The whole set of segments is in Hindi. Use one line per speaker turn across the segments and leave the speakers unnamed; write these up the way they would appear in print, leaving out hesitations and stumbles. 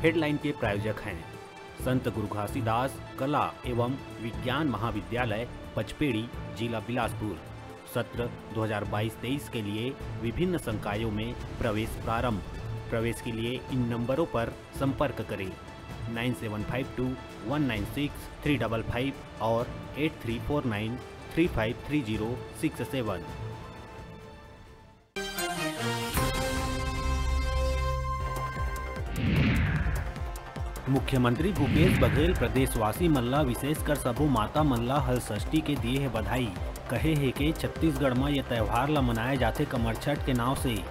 हेडलाइन के प्रायोजक हैं संत गुरु घासीदास कला एवं विज्ञान महाविद्यालय पचपेड़ी, जिला बिलासपुर। सत्र 2022-23 के लिए विभिन्न संकायों में प्रवेश प्रारंभ। प्रवेश के लिए इन नंबरों पर संपर्क करें 9752196355 और 8349353067। मुख्यमंत्री भूपेश बघेल प्रदेशवासी मल्ला विशेषकर सबो माता मल्ला हल षष्ठी के दिए है बधाई। कहे है कि छत्तीसगढ़ में ये त्योहार ला मनाए जाते कमरछठ के नाव से।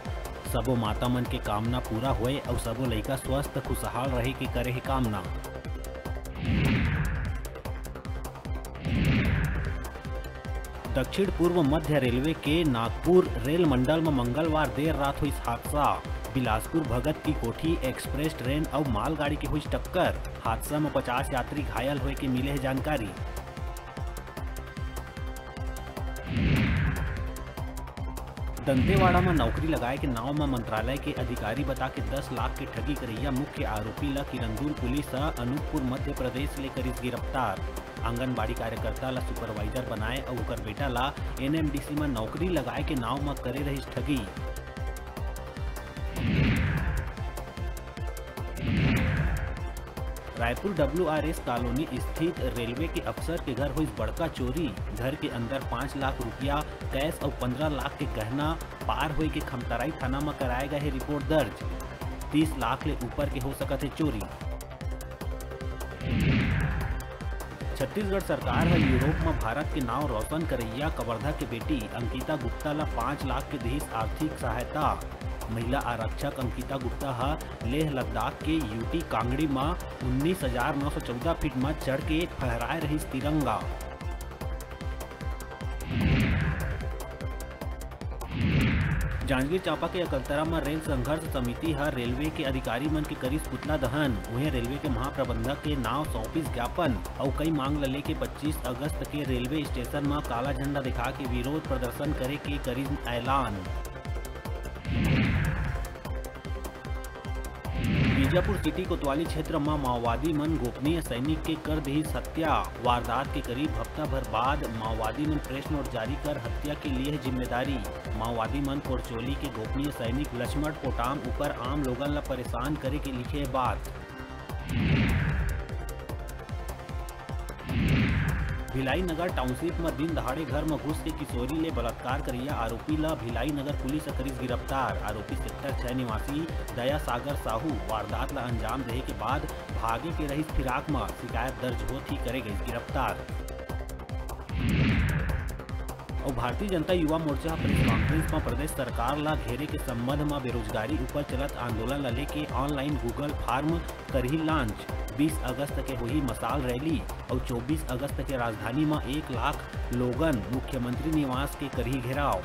सबो माता मन के कामना पूरा होए और सबो लइका स्वस्थ खुशहाल रहे के करे है कामना। दक्षिण पूर्व मध्य रेलवे के नागपुर रेल मंडल में मंगलवार देर रात हुई हादसा। बिलासपुर भगत की कोठी एक्सप्रेस ट्रेन और मालगाड़ी की हुई टक्कर। हादसा में 50 यात्री घायल हुए की मिले है जानकारी। दंतेवाड़ा में नौकरी लगाए के नाव में मंत्रालय के अधिकारी बता के 10 लाख के ठगी करैया मुख्य आरोपी ला किरंदुल पुलिस अनूपपुर मध्य प्रदेश ले करिस गिरफ्तार। आंगनबाड़ी कार्यकर्ता ला सुपरवाइजर बनाए और ओकर बेटा ला एनएमडीसी में नौकरी लगाए के नाव में करे रही ठगी। रायपुर WRS कॉलोनी स्थित रेलवे के अफसर के घर हुई बड़का चोरी। घर के अंदर 5 लाख रुपया कैश और 15 लाख के गहना पार हुए के खमतराई थाना में कराए गए है रिपोर्ट दर्ज। 30 लाख ले ऊपर के हो सकत है चोरी। छत्तीसगढ़ सरकार है यूरोप में भारत के नाव रोशन करैया कवर्धा के बेटी अंकिता गुप्ता ला 5 लाख के देश आर्थिक सहायता। महिला आरक्षक अंकिता गुप्ता लेह लद्दाख के यूटी कांगड़ी में 19,914 फीट में चढ़ के फहराए रही तिरंगा। जांजगीर चांपा के अकलतरा में रेल संघर्ष समिति रेलवे के अधिकारी मन के करीस पुतला दहन। वहीं रेलवे के महाप्रबंधक के नाव सौंपिस ज्ञापन और कई मांग लले के 25 अगस्त के रेलवे स्टेशन में काला झंडा दिखा के विरोध प्रदर्शन करे के करीस ऐलान। बीजापुर सिटी कोतवाली क्षेत्र में माओवादी मन गोपनीय सैनिक के कर दी हत्या। वारदात के करीब हफ्ता भर बाद माओवादी मन प्रेस नोट जारी कर हत्या के लिए जिम्मेदारी। माओवादी मन कोरचोली के गोपनीय सैनिक लक्ष्मण पोटाम ऊपर आम लोगन ला परेशान करे के लिखे बात। भिलाई नगर टाउनशिप में दिन दहाड़े घर में घुस के किशोरी ले बलात्कार करिया आरोपी ला भिलाई नगर पुलिस करीस गिरफ्तार। आरोपी सेक्टर 6 निवासी दया सागर साहू वारदात ला अंजाम देने के बाद भागे के रही फिराक में शिकायत दर्ज होती करे गई गिरफ्तार। और भारतीय जनता युवा मोर्चा प्रेस कॉन्फ्रेंस में प्रदेश सरकार ला घेरे के संबंध में बेरोजगारी ऊपर चलत आंदोलन ला लेके ऑनलाइन गूगल फॉर्म करही लॉन्च। 20 अगस्त के हुई मसाल रैली और 24 अगस्त के राजधानी में 1 लाख लोगन मुख्यमंत्री निवास के करही घेराव।